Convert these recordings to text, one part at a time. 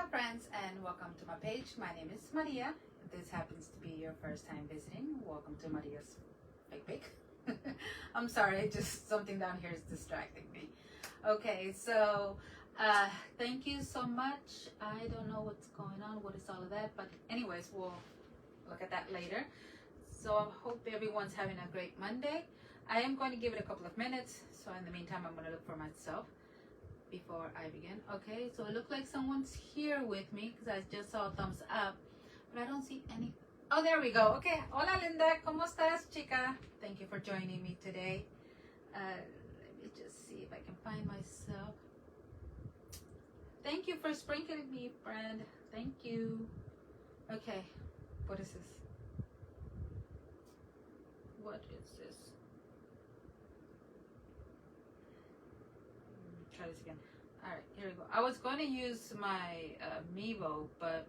friends, and welcome to my page. My name is Maria. If this happens to be your first time visiting, welcome to Maria's Fake Bake. I'm sorry, just something down here is distracting me. Okay, so thank you so much. I don't know what's going on, what is all of that, but anyways, we'll look at that later. So I hope everyone's having a great Monday. I am going to give it a couple of minutes, so in the meantime I'm going to look for myself before I begin. Okay, so it looks like someone's here with me because I just saw a thumbs up, but I don't see any. Oh, there we go. Okay, hola Linda, ¿cómo estás, chica? Thank you for joining me today. Let me just see if I can find myself. Thank you for sprinkling me, friend. Thank you. Okay, what is this? What is this? Try this again. All right, here we go. I was going to use my Mevo, but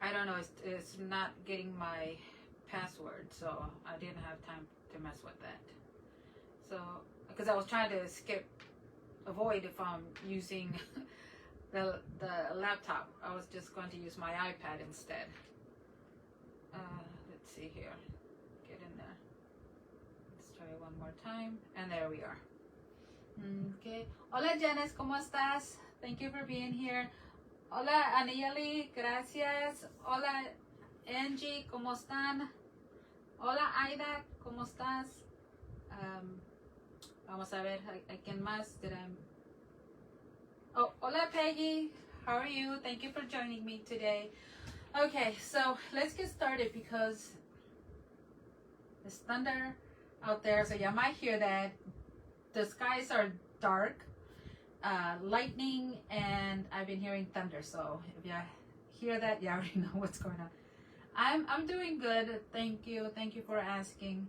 I don't know. It's not getting my password, so I didn't have time to mess with that. So, because I was trying to avoid if I'm using the laptop, I was just going to use my iPad instead. Let's see here. Get in there. Let's try one more time, and there we are. Okay. Hola Janice, ¿cómo estás? Thank you for being here. Hola Anieli, gracias. Hola Angie, ¿cómo están? Hola Aida, ¿cómo estás? Vamos a ver a quién más did I... Oh, hola Peggy, how are you? Thank you for joining me today. Okay, so let's get started because there's thunder out there, so you might hear that. The skies are dark, lightning, and I've been hearing thunder. So if you hear that, you already know what's going on. I'm doing good. Thank you for asking.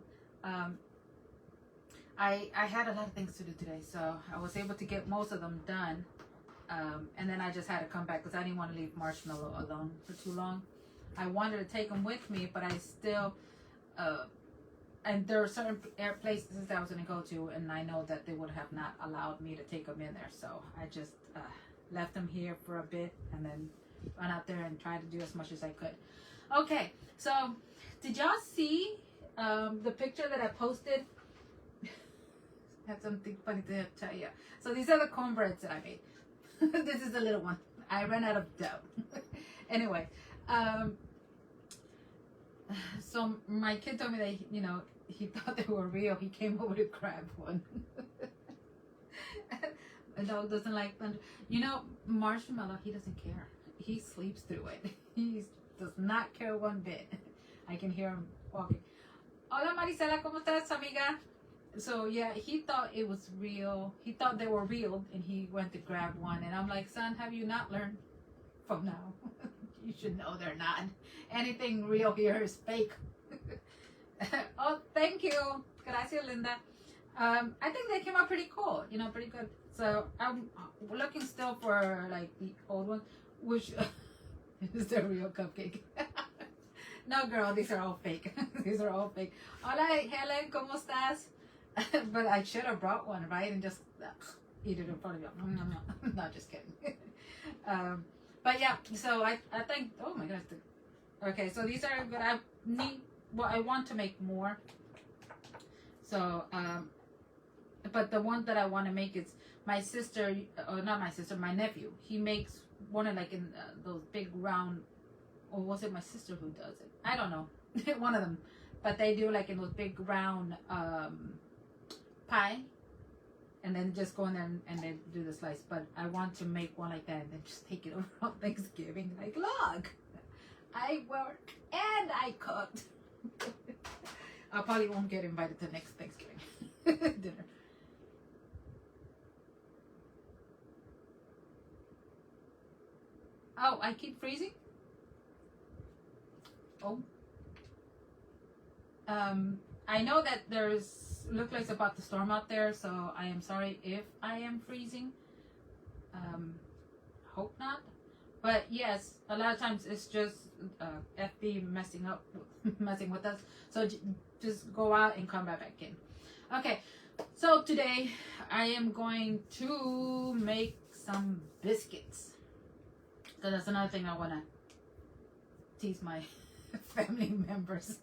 I had a lot of things to do today, so I was able to get most of them done. And then I just had to come back because I didn't want to leave Marshmallow alone for too long. I wanted to take him with me, but I still. And there are certain places that I was going to go to, and I know that they would have not allowed me to take them in there. So I just left them here for a bit and then went out there and tried to do as much as I could. Okay, so did y'all see the picture that I posted? I have something funny to tell you. So these are the cornbreads that I made. This is the little one. I ran out of dough. Anyway, so my kid told me that, he thought they were real. He came over to grab one. The dog doesn't like thunder. Marshmallow, he doesn't care. He sleeps through it. He does not care one bit. I can hear him walking. Hola Marisela, ¿cómo estás, amiga? So yeah, he thought it was real. He thought they were real, and he went to grab one. And I'm like, son, have you not learned from now? You should know they're not. Anything real here is fake. Oh, thank you. Gracias, Linda. I think they came out pretty cool, pretty good. So I'm looking still for like the old one, which is the real cupcake. No, girl, these are all fake. These are all fake. Hola, Helen, ¿cómo estás? But I should have brought one, right? And just eat it in front of you. Not just kidding. But yeah, so I think, oh my gosh. Okay, so these are good. I want to make more. So, but the one that I want to make is my sister, or not my sister, my nephew. He makes one of like in those big round, or was it my sister who does it? I don't know. One of them. But they do like in those big round pie. And then just go in there and then do the slice. But I want to make one like that and then just take it over on Thanksgiving. Like, look, I worked and I cooked. I probably won't get invited to next Thanksgiving dinner. Oh, I keep freezing? Oh. I know that look like it's about to storm out there, so I am sorry if I am freezing. Hope not. But yes, a lot of times it's just FB messing with us. So just go out and come right back in. Okay, so today I am going to make some biscuits. So that's another thing I want to tease my family members.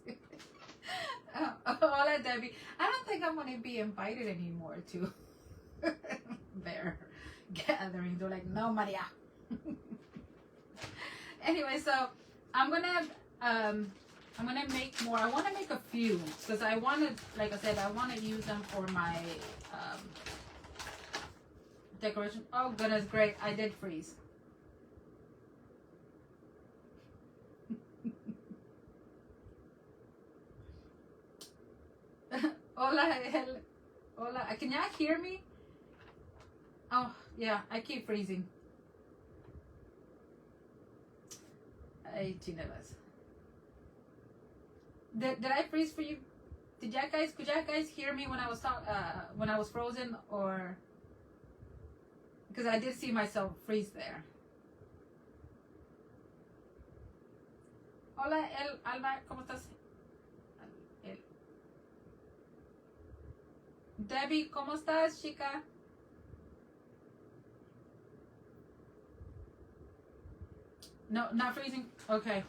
Hola, Debbie. I don't think I'm going to be invited anymore to their gatherings. They're like, no, Maria. Anyway, so I'm gonna make more. I want to make a few because I want to, like I said, I want to use them for my decoration. Oh goodness, great! I did freeze. Hola, hola. Can y'all hear me? Oh yeah, I keep freezing. Ay, chinelas. Did I freeze for you? Could you guys hear me when I was frozen, or because I did see myself freeze there. Hola, Alba, ¿cómo estás? Debbie, ¿cómo estás, chica? No, not freezing? Okay.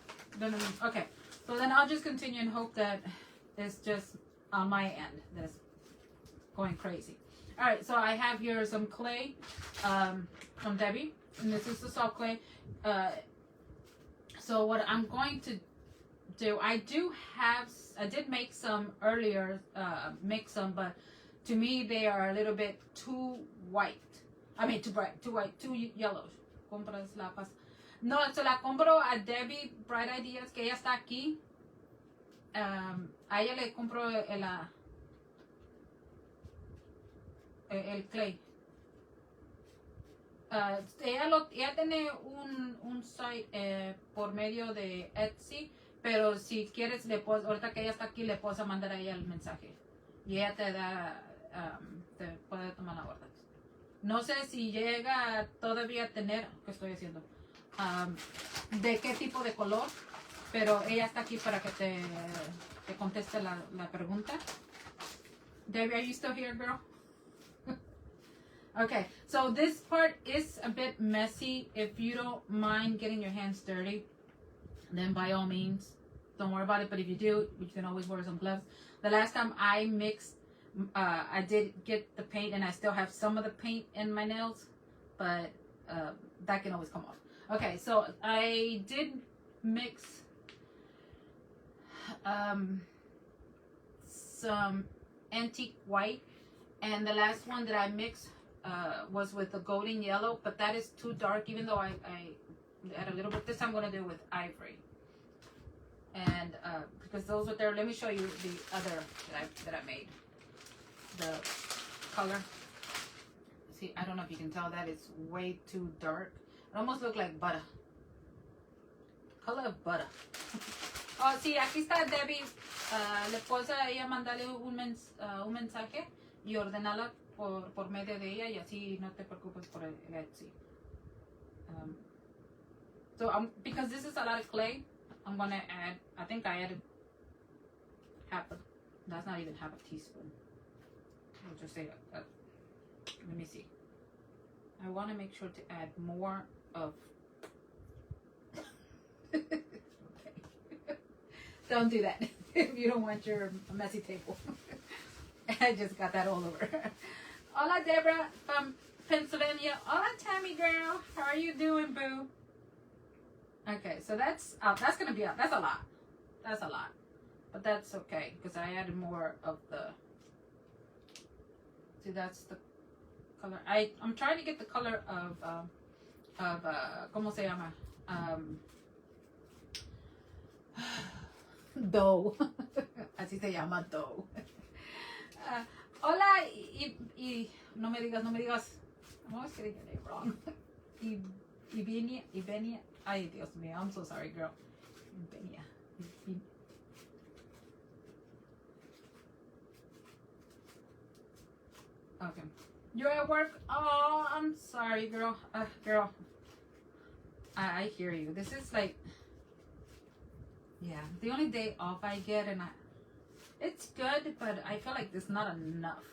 Okay. So then I'll just continue and hope that it's just on my end that's going crazy. All right, so I have here some clay from Debbie, and this is the soft clay. So what I'm going to do, I did make some earlier, mix some, but to me they are a little bit too white. I mean, too bright, too white, too yellow. Compras la pasta. No, se la compro a Debbie Bright Ideas, que ella está aquí. A ella le compro el clay. Ella tiene un site por medio de Etsy, pero si quieres, ahorita que ella está aquí, le puedes mandar a ella el mensaje. Y ella te puede tomar la orden. No sé si llega todavía a tener, ¿qué estoy haciendo? De qué tipo de color, pero ella está aquí para que te conteste la pregunta. Debbie, are you still here, girl? Okay, so this part is a bit messy. If you don't mind getting your hands dirty, then by all means, don't worry about it. But if you do, you can always wear some gloves. The last time I mixed, I did get the paint, and I still have some of the paint in my nails, but that can always come off. Okay, so I did mix some antique white, and the last one that I mixed was with the golden yellow, but that is too dark, even though I add a little bit. This I'm going to do with ivory, and because those are there. Let me show you the other that I made. The color. See, I don't know if you can tell that it's way too dark. It almost looks like butter. Color of butter. Oh, sí, aquí está Debbie. Le puedes a ella mandarle un mensaje y ordenarla por medio de ella, y así no te preocupes por el Etsy. So because this is a lot of clay, I'm gonna add, I think I added that's not even half a teaspoon. We'll just say let me see. I want to make sure to add more of. Okay. Don't do that if you don't want your messy table. I just got that all over. Hola, Deborah from Pennsylvania. Hola, Tammy girl. How are you doing, boo? Okay, so that's gonna be that's a lot. That's a lot, but that's okay because I added more of the. See, that's the color. I'm trying to get the color of ¿cómo se llama? Dough. Así se llama dough. Hola, y no me digas. I'm always getting your name wrong. Ivenia. Ay, Dios mío. I'm so sorry, girl. Ivenia. Okay. You're at work? Oh, I'm sorry, girl. Girl. I hear you. This is like, yeah, the only day off I get, and it's good, but I feel like it's not enough.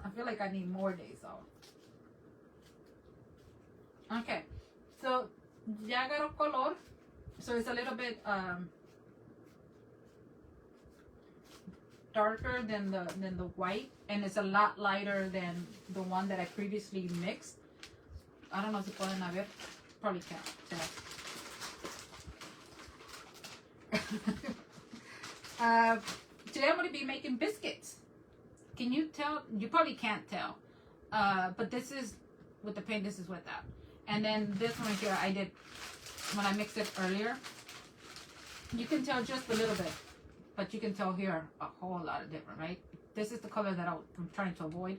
I feel like I need more days off. Okay, so ya agarró color. So it's a little bit darker than the white, and it's a lot lighter than the one that I previously mixed. I don't know si pueden ver. Probably can't tell. Today I'm going to be making biscuits. Can you tell? You probably can't tell. But this is with the paint, this is without. And then this one here I did when I mixed it earlier. You can tell just a little bit, but you can tell here a whole lot of different, right? This is the color that I'm trying to avoid.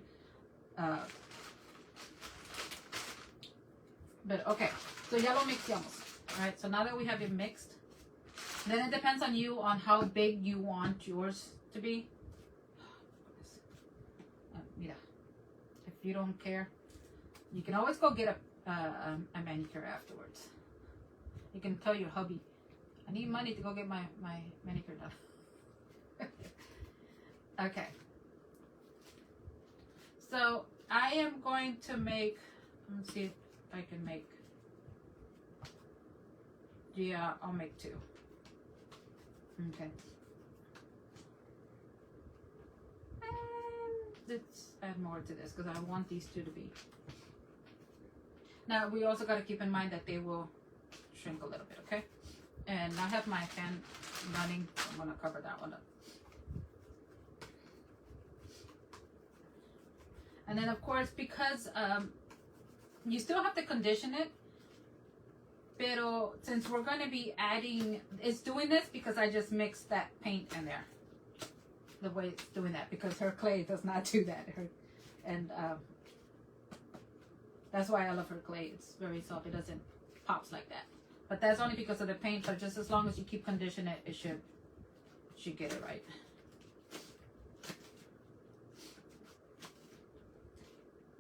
But okay, so ya lo mixamos. Alright, so now that we have it mixed, then it depends on you on how big you want yours to be. Mira, if you don't care, you can always go get a manicure afterwards. You can tell your hubby, I need money to go get my manicure done. Okay. So I am going to make, let's see if I can make, yeah, I'll make 2. Okay. And let's add more to this because I want these 2 to be. Now we also got to keep in mind that they will shrink a little bit, okay? And I have my fan running, so I'm going to cover that one up. And then of course, because you still have to condition it, pero since we're going to be adding, it's doing this because I just mixed that paint in there. The way it's doing that, because her clay does not do that. That's why I love her clay. It's very soft. It doesn't pops like that. But that's only because of the paint. But just as long as you keep conditioning it, it should get it right.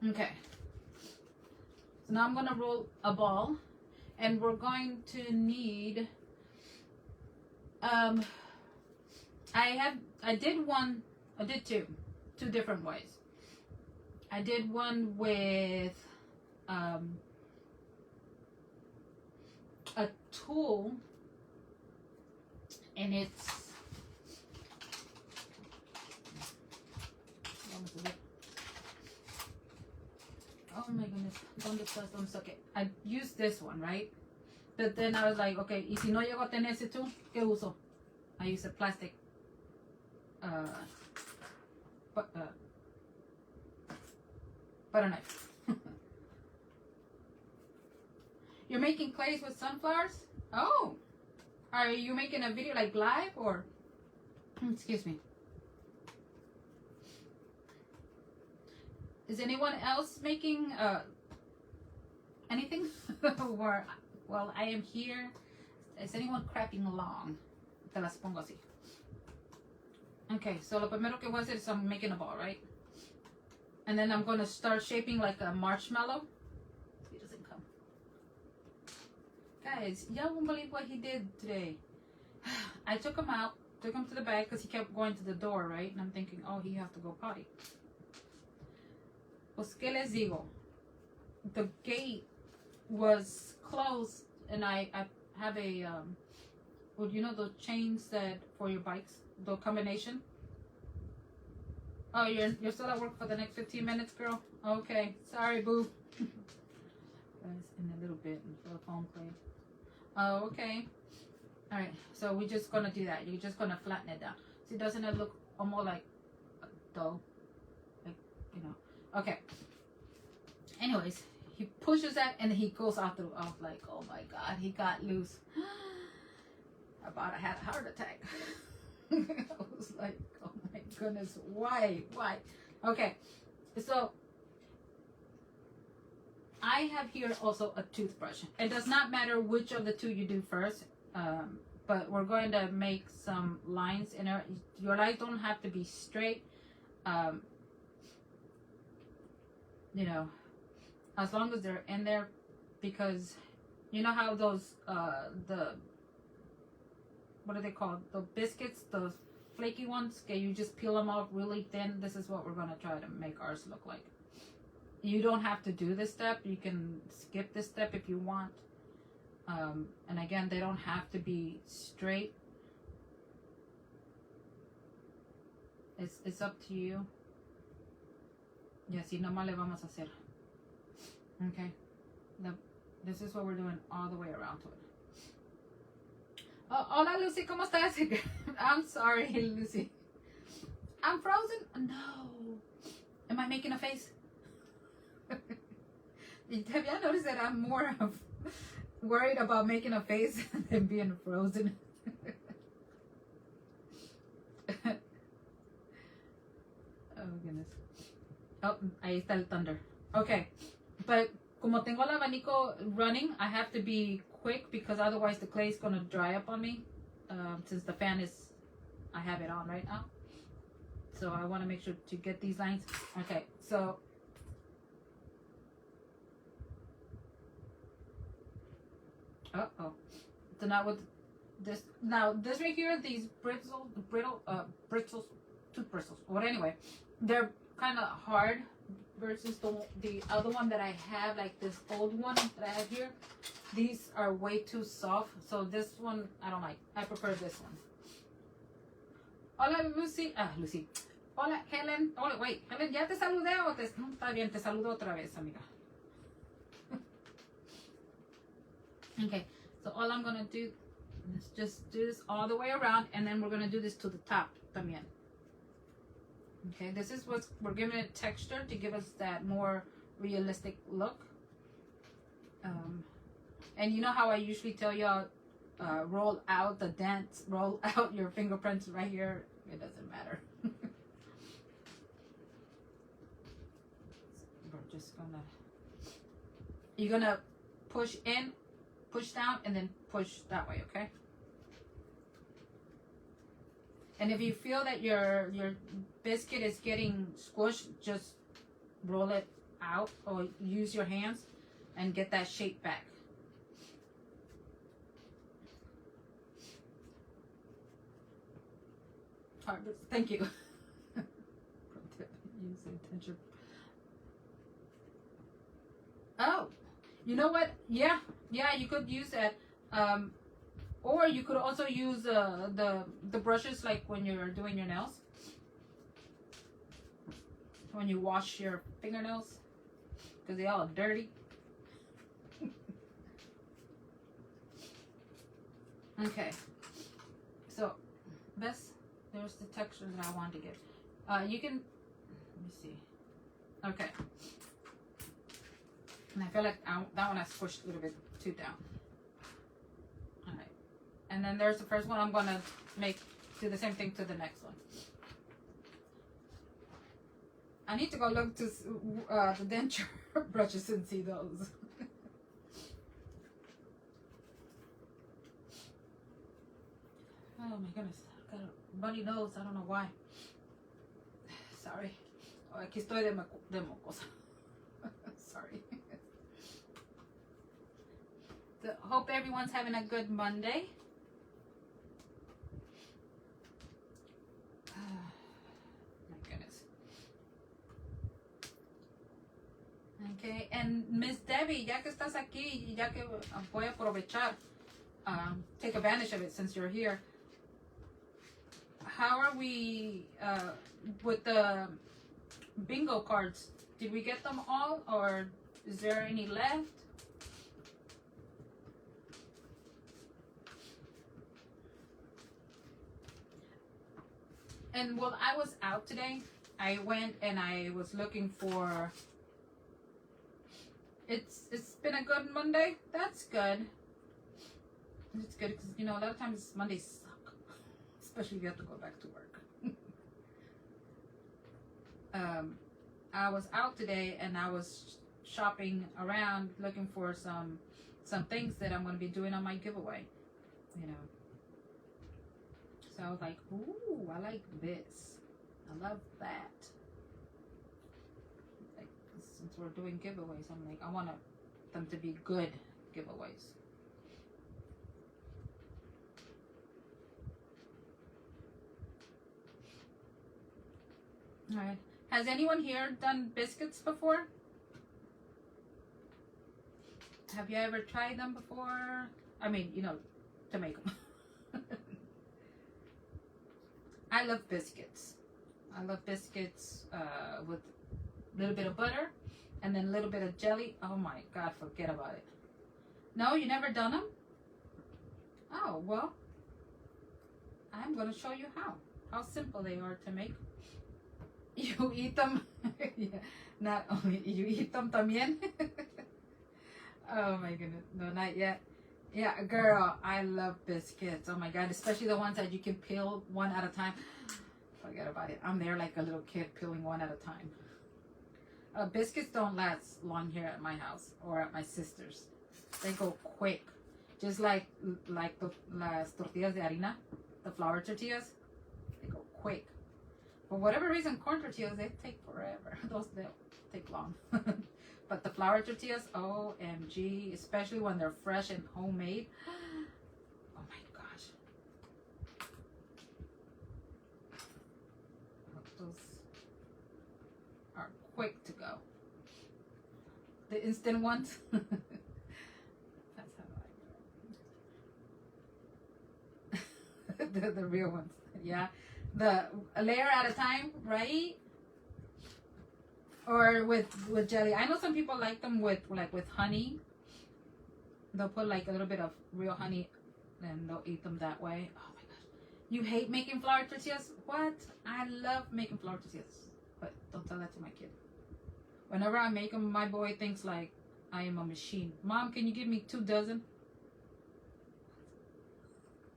Okay. So now I'm gonna roll a ball, and we're going to need. I did two different ways. I did one with a tool, and it's oh my goodness, don't suck it. I used this one, right? But then I was like, okay, y si no llego a tener ese tool, ¿qué uso? I use a plastic butter knife. You're making clays with sunflowers? Oh, are you making a video like live or? Excuse me. Is anyone else making anything? Or, well, I am here. Is anyone crapping along? Te las pongo así. Okay, so lo primero que voy a hacer is I'm making a ball, right? And then I'm going to start shaping like a marshmallow. He doesn't come. Guys, y'all won't believe what he did today. I took him out, took him to the back because he kept going to the door, right? And I'm thinking, oh, he has to go potty. Pues, ¿qué les digo? The gate was closed, and I have a, well, you know those chains that for your bikes, the combination? Oh, you're still at work for the next 15 minutes, girl? Okay, sorry, boo. Guys, in a little bit, and the foam clay. Oh, okay. All right, so we're just gonna do that. You're just gonna flatten it down. See, doesn't it look almost like dough? Like, you know. Okay. Anyways, he pushes that and he goes out the off like, oh my god, he got loose. I about had a heart attack. I was like, oh my goodness, why? Okay, so I have here also a toothbrush. It does not matter which of the two you do first, but we're going to make some lines in there. Your lines don't have to be straight. You know, as long as they're in there, because you know how those what are they called? The biscuits, those flaky ones, okay, you just peel them off really thin. This is what we're gonna try to make ours look like. You don't have to do this step. You can skip this step if you want. And again, they don't have to be straight. It's up to you. Y así nomás le vamos a hacer. Okay. This is what we're doing all the way around to it. Oh, hola Lucy, ¿cómo estás? I'm sorry, Lucy. I'm frozen? No. Am I making a face? Have you noticed that I'm more of worried about making a face than being frozen? Oh goodness. Oh, ahí está el thunder. Okay, but como tengo el abanico running, I have to be quick because otherwise the clay is gonna dry up on me. Since the fan is, I have it on right now. So I want to make sure to get these lines. Okay, so so now with this, this right here, these brittle tooth bristles. But anyway, they're kind of hard versus the other one that I have, like this old one that I have here. These are way too soft, so this one I don't like. I prefer this one. Hola Lucy, Lucy. Hola Helen. Oh wait, Helen, ¿ya te saludé o te? No, está bien, te saludo otra vez, amiga. Okay, so all I'm gonna do is just do this all the way around, and then we're gonna do this to the top también. Okay, this is what we're giving it texture to give us that more realistic look. And you know how I usually tell y'all, roll out the dents, roll out your fingerprints right here. It doesn't matter. We're just gonna, you're gonna push in, push down, and then push that way, okay? And if you feel that your biscuit is getting squished, just roll it out or use your hands and get that shape back. Thank you. Use intention. Oh, you know what? Yeah, you could use that. Or you could also use the brushes like when you're doing your nails. When you wash your fingernails, because they all are dirty. Okay, so there's the texture that I want to give. You can, let me see. Okay, and I feel like that one I squished a little bit too down. All right, and then there's the first one. I'm gonna do the same thing to the next one. I need to go look to the denture brushes and see those. Oh my goodness, I've got a runny nose. I don't know why. Sorry. Oh, aquí estoy de mocosa. Sorry. So, hope everyone's having a good Monday. My goodness. Okay, and Miss Debbie, ya que estás aquí, ya que voy a aprovechar, take advantage of it since you're here. How are we with the bingo cards? Did we get them all, or is there any left? And while I was out today, I went and I was looking for. It's been a good Monday. That's good. It's good because a lot of times Mondays suck, especially if you have to go back to work. I was out today and I was shopping around looking for some things that I'm going to be doing on my giveaway. So I was like, ooh, I like this. I love that. Like, since we're doing giveaways, I'm like, I want them to be good giveaways. All right. Has anyone here done biscuits before? Have you ever tried them before? I mean, you know, to make them. I love biscuits. I love biscuits with a little bit of butter and then a little bit of jelly. Oh my God, forget about it. No, you never done them? Oh, well, I'm going to show you how simple they are to make. You eat them. Yeah, not only you eat them también. Oh my goodness, no, not yet. Yeah, girl, I love biscuits. Oh my God, especially the ones that you can peel one at a time. Forget about it. I'm there like a little kid peeling one at a time. Biscuits don't last long here at my house or at my sister's. They go quick, just like las tortillas de harina, the flour tortillas. They go quick. For whatever reason, corn tortillas, they take forever. Those don't take long. But the flour tortillas, OMG, especially when they're fresh and homemade. Oh my gosh. Those are quick to go. The instant ones. That's how I do it. The real ones. Yeah. A layer at a time, right? Or with jelly. I know some people like them with honey. They'll put like a little bit of real honey and they'll eat them that way. Oh my gosh. You hate making flour tortillas? What? I love making flour tortillas. But don't tell that to my kid. Whenever I make them, my boy thinks like I am a machine. Mom, can you give me 2 dozen?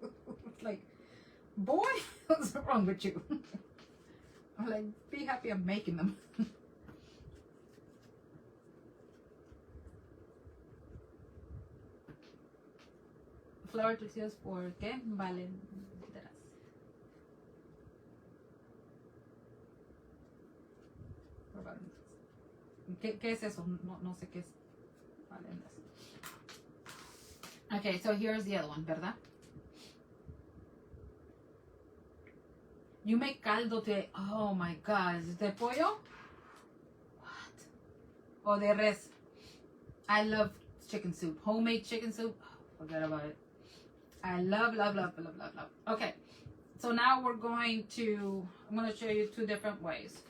It's like, boy, what's wrong with you? I'm like, be happy I'm making them. Flour tortillas, ¿por qué valen? ¿Qué es eso? No sé qué es. Okay, so here's the other one, ¿verdad? You make caldo de, oh my God, is it de pollo? What? Or de res? I love chicken soup, homemade chicken soup. Oh, forget about it. I love. Okay, so now I'm going to show you 2 different ways.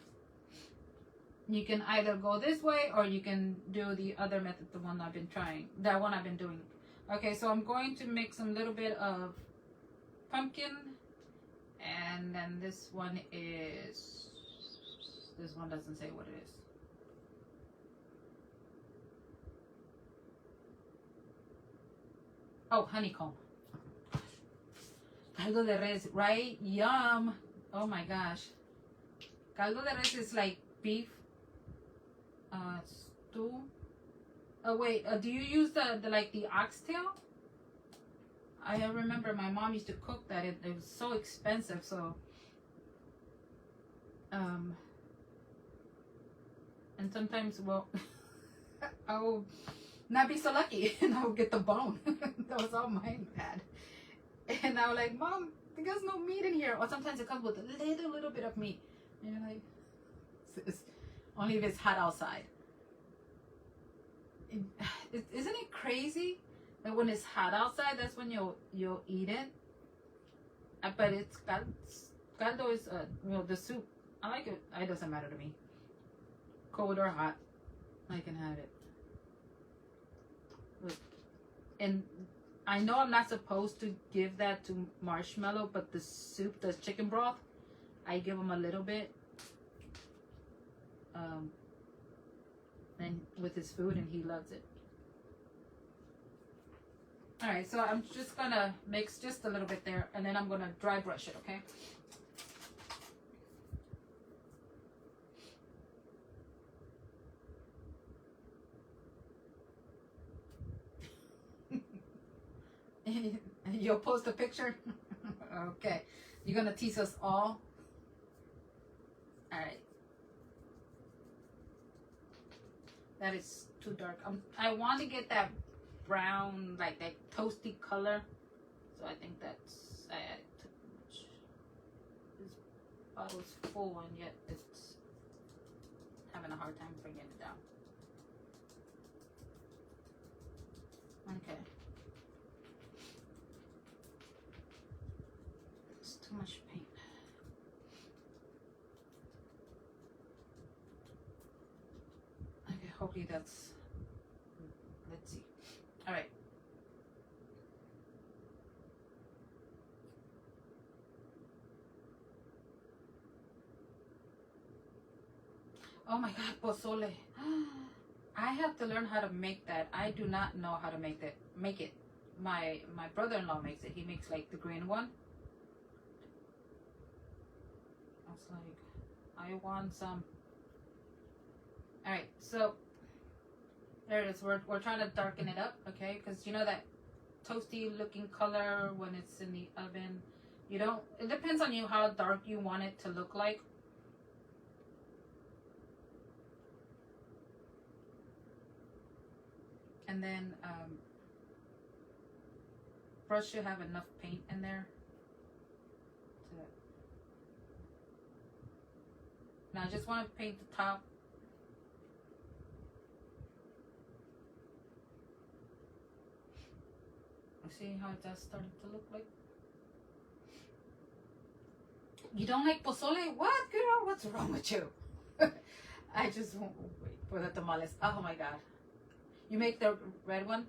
You can either go this way or you can do the other method, the one I've been trying, that one I've been doing. Okay, so I'm going to mix some little bit of pumpkin, and then this one doesn't say what it is. Oh, honeycomb. Caldo de res, right? Yum. Oh my gosh. Caldo de res is like beef stew. Oh wait, do you use the oxtail? I remember my mom used to cook that. It was so expensive, so and sometimes, well, I will not be so lucky and I will get the bone. That was all mine had. And I was like, Mom, there's no meat in here. Or sometimes it comes with a little bit of meat. And you're like, only if it's hot outside. Isn't it crazy that when it's hot outside, that's when you'll eat it? But it's caldo is the soup. I like it. It doesn't matter to me. Cold or hot, I can have it. Look. And I know I'm not supposed to give that to Marshmallow, but the soup, the chicken broth, I give him a little bit. And with his food, and he loves it. All right, so I'm just gonna mix just a little bit there, and then I'm gonna dry brush it, okay? You'll post a picture? Okay. You're gonna tease us all? All right. That is too dark. I want to get that brown, like that toasty color. So I think I added too much. This bottle's full and yet it's having a hard time bringing it down. too much paint. Okay, hopefully that's, let's see. All right. Oh my God, pozole. I have to learn how to make that. I do not know how to make that. Make it. My brother-in-law makes it. He makes like the green one. I was like, I want some. All right, so there it is. We're trying to darken it up, okay? Because you know that toasty looking color when it's in the oven. You don't. It depends on you how dark you want it to look like. And then brush should have enough paint in there. Now I just want to paint the top. See how that's starting to look like? You don't like pozole? What, girl? What's wrong with you? I just won't wait for the tamales. Oh my God. You make the red one?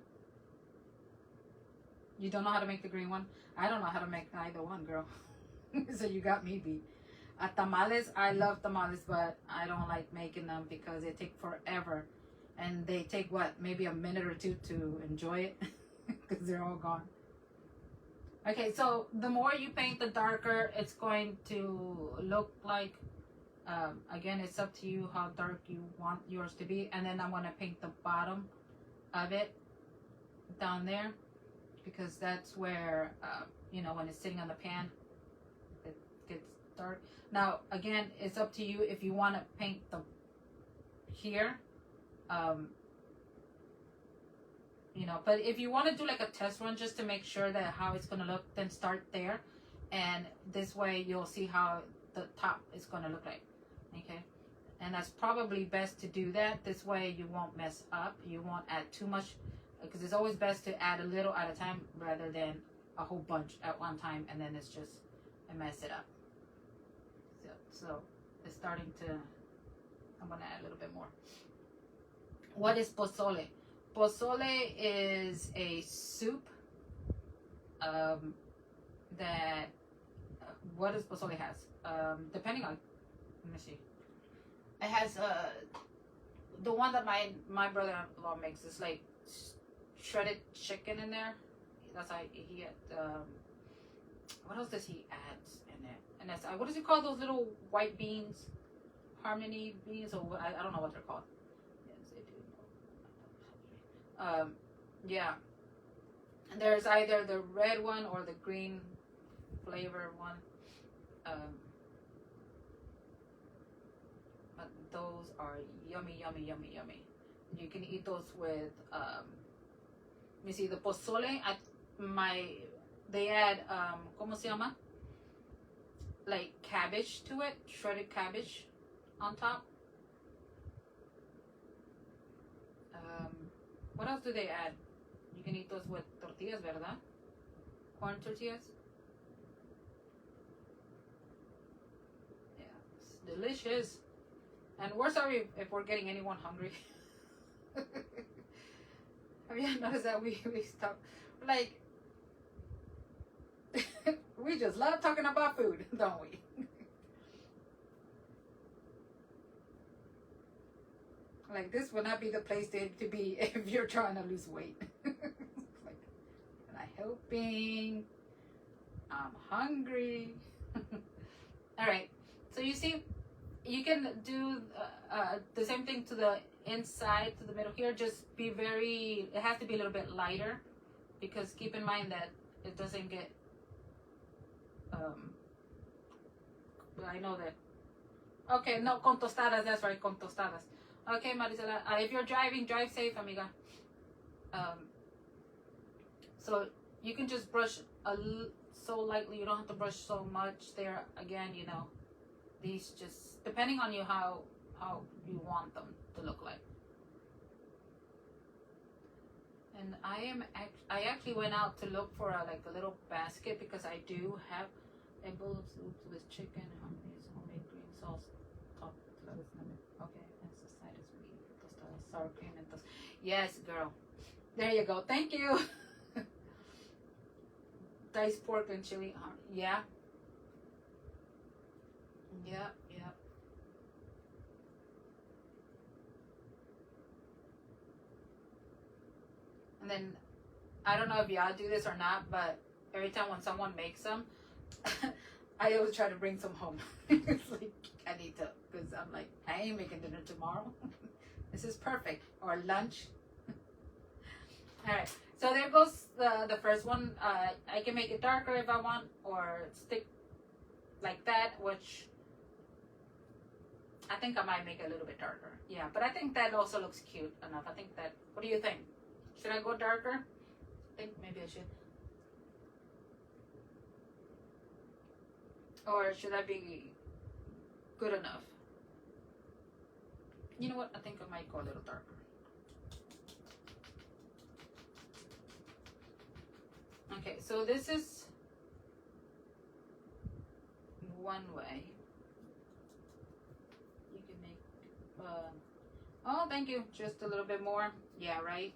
You don't know how to make the green one? I don't know how to make either one, girl. So you got me beat. Tamales, I love tamales, but I don't like making them because they take forever. And they take, what, maybe a minute or two to enjoy it? Because they're all gone. Okay, so the more you paint, the darker it's going to look like. Again, it's up to you how dark you want yours to be. And then I'm going to paint the bottom of it down there, because that's where, you know, when it's sitting on the pan, it gets dark. Now, again, it's up to you if you want to paint the here. You know, but if you want to do like a test run just to make sure that how it's going to look, then start there. And this way you'll see how the top is going to look like. Okay. And that's probably best to do that. This way you won't mess up. You won't add too much, because it's always best to add a little at a time rather than a whole bunch at one time, and then it's just mess it up. So it's starting to, I'm going to add a little bit more. What is pozole? Pozole is a soup that, what does pozole has? Depending on, let me see. It has the one that my brother-in-law makes is like shredded chicken in there. That's how he had. What else does he add in it? And that's what does he call those little white beans? Harmony beans, or what, I don't know what they're called. Yeah, and there's either the red one or the green flavor one. But those are yummy, yummy, yummy, yummy. You can eat those with you see the pozole at they add ¿cómo se llama? Like cabbage to it, shredded cabbage on top. What else do they add? You can eat those with tortillas, ¿verdad? Corn tortillas. Yeah, it's delicious. And we're sorry if we're getting anyone hungry. Have you noticed that we stop? Like, we just love talking about food, don't we? Like, this would not be the place to be if you're trying to lose weight. Like, am I helping? I'm hungry. All right. So you see, you can do the same thing to the inside, to the middle here. Just be very, it has to be a little bit lighter, because keep in mind that it doesn't get, I know that. Okay, no, con tostadas, that's right, con tostadas. Okay, Marisela, if you're driving, drive safe, amiga. So you can just brush so lightly. You don't have to brush so much there. Again, you know, these just, depending on you how you want them to look like. And I actually went out to look for like a little basket, because I do have A bowl of soup with chicken, homemade green sauce, top with lemon. Okay, and the side is meat, tostadas, sour cream, and toast. Yes, girl. There you go. Thank you. Diced pork and chili. Yeah. Yeah, yeah. And then, I don't know if y'all do this or not, but every time when someone makes them, I always try to bring some home. It's like, I need to, because I'm like, I ain't making dinner tomorrow. This is perfect. Or lunch. All right. So there goes the first one. I can make it darker if I want, or stick like that, which I think I might make it a little bit darker. Yeah, but I think that also looks cute enough. I think that, what do you think? Should I go darker? I think maybe I should. Or should I be good enough? You know what? I think I might go a little darker. Okay, so this is one way. You can make, oh, thank you. Just a little bit more. Yeah, right?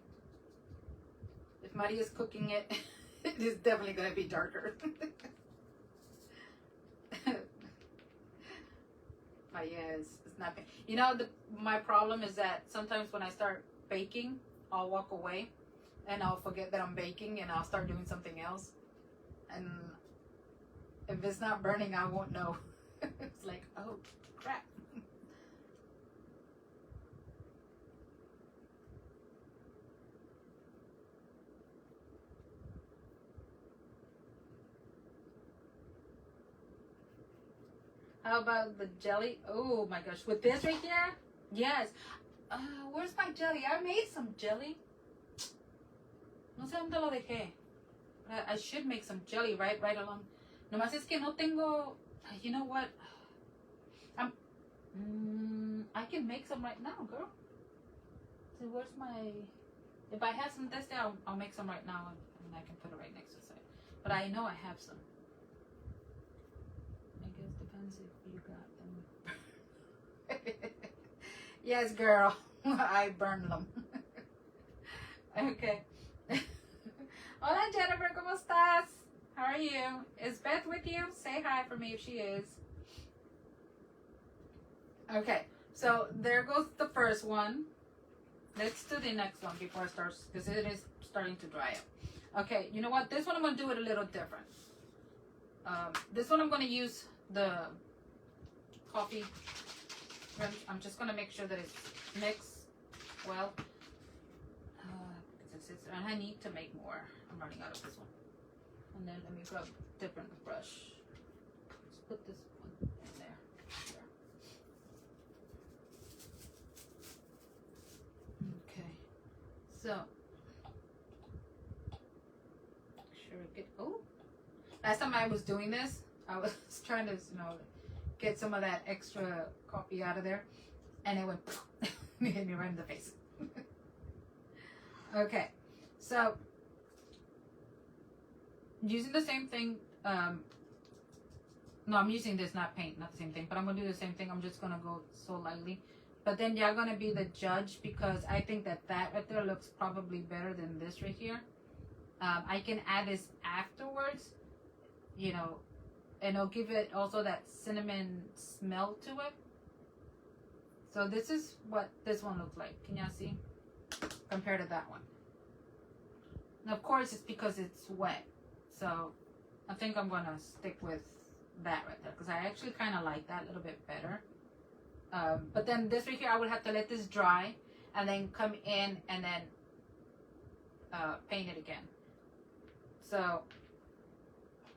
If Maria's cooking it, it is definitely going to be darker. But yeah, it's not. You know, my problem is that sometimes when I start baking, I'll walk away and I'll forget that I'm baking and I'll start doing something else. And if it's not burning, I won't know. It's like, oh, crap. How about the jelly? Oh my gosh, with this right here? Yes. Where's my jelly? I made some jelly. No sé dónde lo dejé. I should make some jelly right along. Nomás es que no tengo. You know what? I can make some right now, girl. So where's my? If I have some this day, I'll make some right now and I can put it right next to the side. But I know I have some. I guess depends if you got them. Yes, girl. I burned them. Okay. Hola, Jennifer. ¿Cómo estás? How are you? Is Beth with you? Say hi for me if she is. Okay. So there goes the first one. Let's do the next one before it starts, because it is starting to dry up. Okay. You know what? This one I'm going to do it a little different. This one I'm going to use the coffee. I'm just going to make sure that it's mixed well. And I need to make more. I'm running out of this one. And then let me grab a different brush. Let's put this one in there. Okay. So, sure get. Oh, last time I was doing this, I was trying to, get some of that extra coffee out of there, and it went. It hit me right in the face. Okay. So, using the same thing, no, I'm using this, not paint, not the same thing, but I'm going to do the same thing. I'm just going to go so lightly. But then y'all going to be the judge, because I think that right there looks probably better than this right here. I can add this afterwards, and it'll give it also that cinnamon smell to it. So this is what this one looks like. Can y'all see? Compared to that one. And of course, it's because it's wet. So I think I'm going to stick with that right there, because I actually kind of like that a little bit better. But then this right here, I would have to let this dry and then come in and then paint it again. So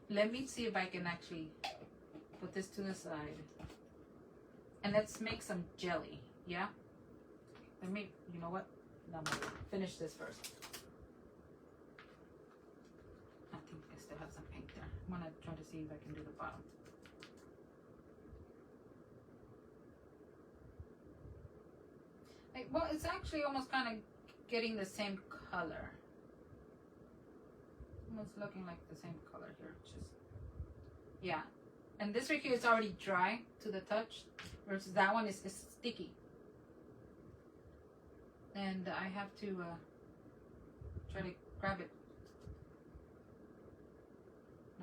let me see if I can actually put this to the side. And let's make some jelly. Yeah? Let me, you know what? No, I'm going to finish this first. I think I still have some paint there. I'm going to try to see if I can do the bottom. Well, it's actually almost kind of getting the same color. Almost looking like the same color here. Just, yeah. And this right here is already dry to the touch, versus that one is sticky. And I have to try to grab it.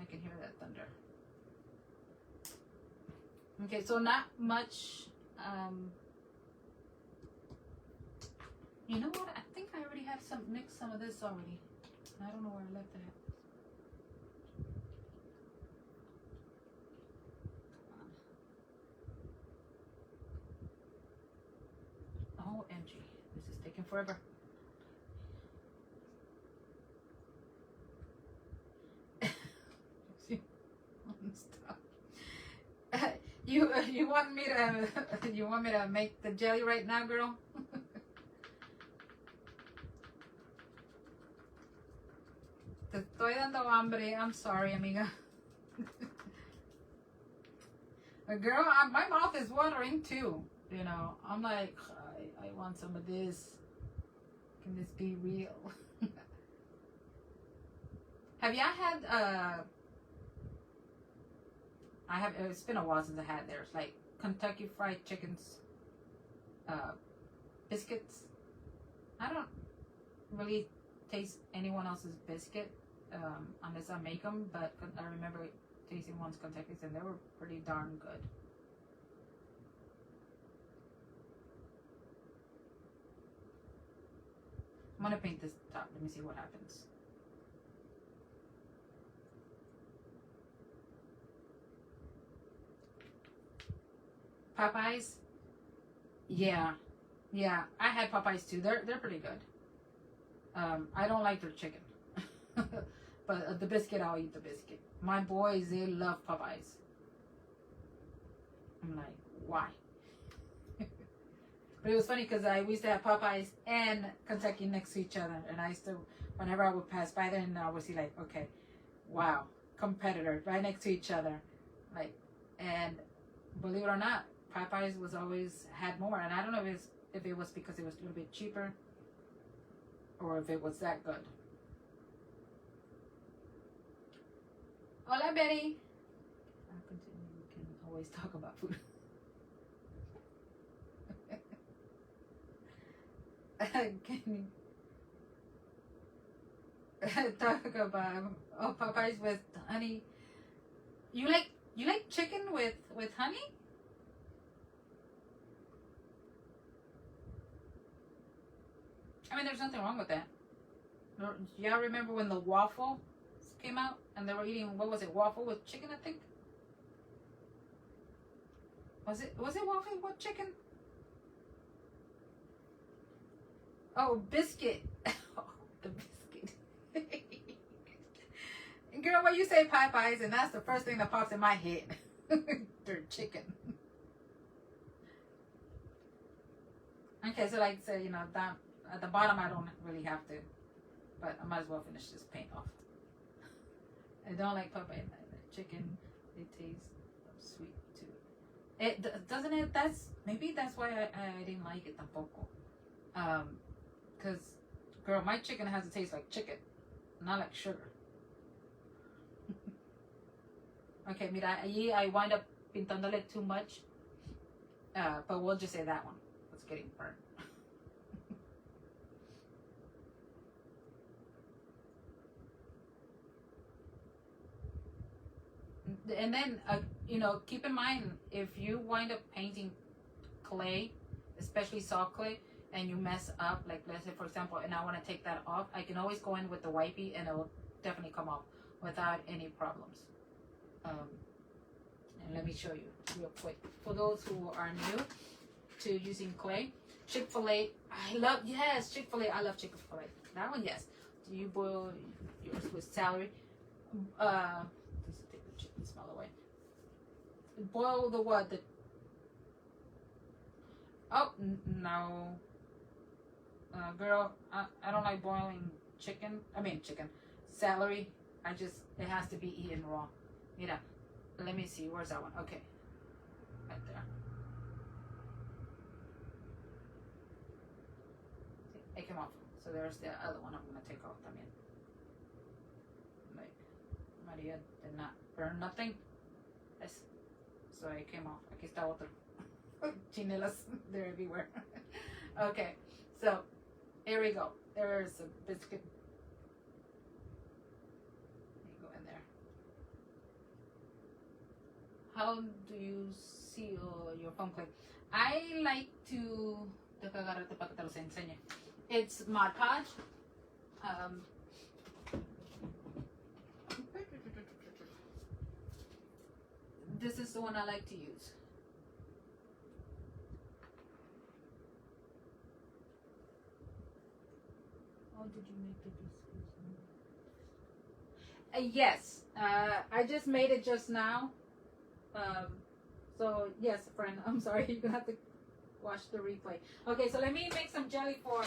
I can hear that thunder. Okay, so not much. You know what? I think I already have mixed some of this already. I don't know where I left it at. OMG, this is taking forever. Stop. You want me to make the jelly right now, girl? Te estoy dando hambre. I'm sorry, amiga. Girl, my mouth is watering too. You know, I'm like, I want some of this. Can this be real? Have y'all had it's been a while since I had theirs, like Kentucky Fried Chicken's biscuits. I don't really taste anyone else's biscuit unless I make them, but I remember tasting one's Kentucky's and they were pretty darn good. I'm gonna paint this top. Let me see what happens. Popeyes, yeah, I had Popeyes too. They're pretty good. I don't like their chicken, but the biscuit, I'll eat the biscuit. My boys, they love Popeyes. I'm like, why? But it was funny because we used to have Popeyes and Kentucky next to each other, and I used to, whenever I would pass by them, I would see like, okay, wow, competitor right next to each other, like, and believe it or not, Popeyes was always had more, and I don't know if it was because it was a little bit cheaper, or if it was that good. Hola, Betty. I'll continue. We can always talk about food. Can you talk about Popeyes with honey? You like chicken with honey? I mean, there's nothing wrong with that. Y'all remember when the waffle came out and they were eating, what was it, waffle with chicken, I think? Was it waffle with chicken? Oh, biscuit. Oh, the biscuit. Girl, when you say Popeyes, and that's the first thing that pops in my head. Their chicken. Okay, so like, so, you know, down at the bottom, I don't really have to, but I might as well finish this paint off. I don't like Popeye. Chicken, it tastes sweet too. It doesn't it? Maybe that's why I didn't like it tampoco. Cause girl, my chicken has to taste like chicken, not like sugar. Okay, mira, allí I wind up pintándole too much. But we'll just say that one was getting burnt. And then, you know, keep in mind, if you wind up painting clay, especially soft clay, and you mess up, like let's say for example, and I want to take that off, I can always go in with the wipey and it will definitely come off without any problems. And let me show you real quick. For those who are new to using clay, Chick-fil-A, I love Chick-fil-A. That one, yes. Do you boil yours with celery? Smell away. Boil the what? No. Girl, I don't like boiling chicken. Celery. It has to be eaten raw. Mira, let me see. Where's that one? Okay. Right there. See, it came off. So there's the other one I'm going to take off también. Like, Maria did not burn nothing. This. So it came off. Aquí está otro. Chinelas, they're everywhere. Okay, so here we go. There's a biscuit. Let me go in there. How do you seal your foam clay? I like to. It's Mod Podge. This is the one I like to use. How did you make the biscuits? Yes, I just made it just now. So yes, friend, I'm sorry, you're gonna have to watch the replay. Okay, so let me make some jelly for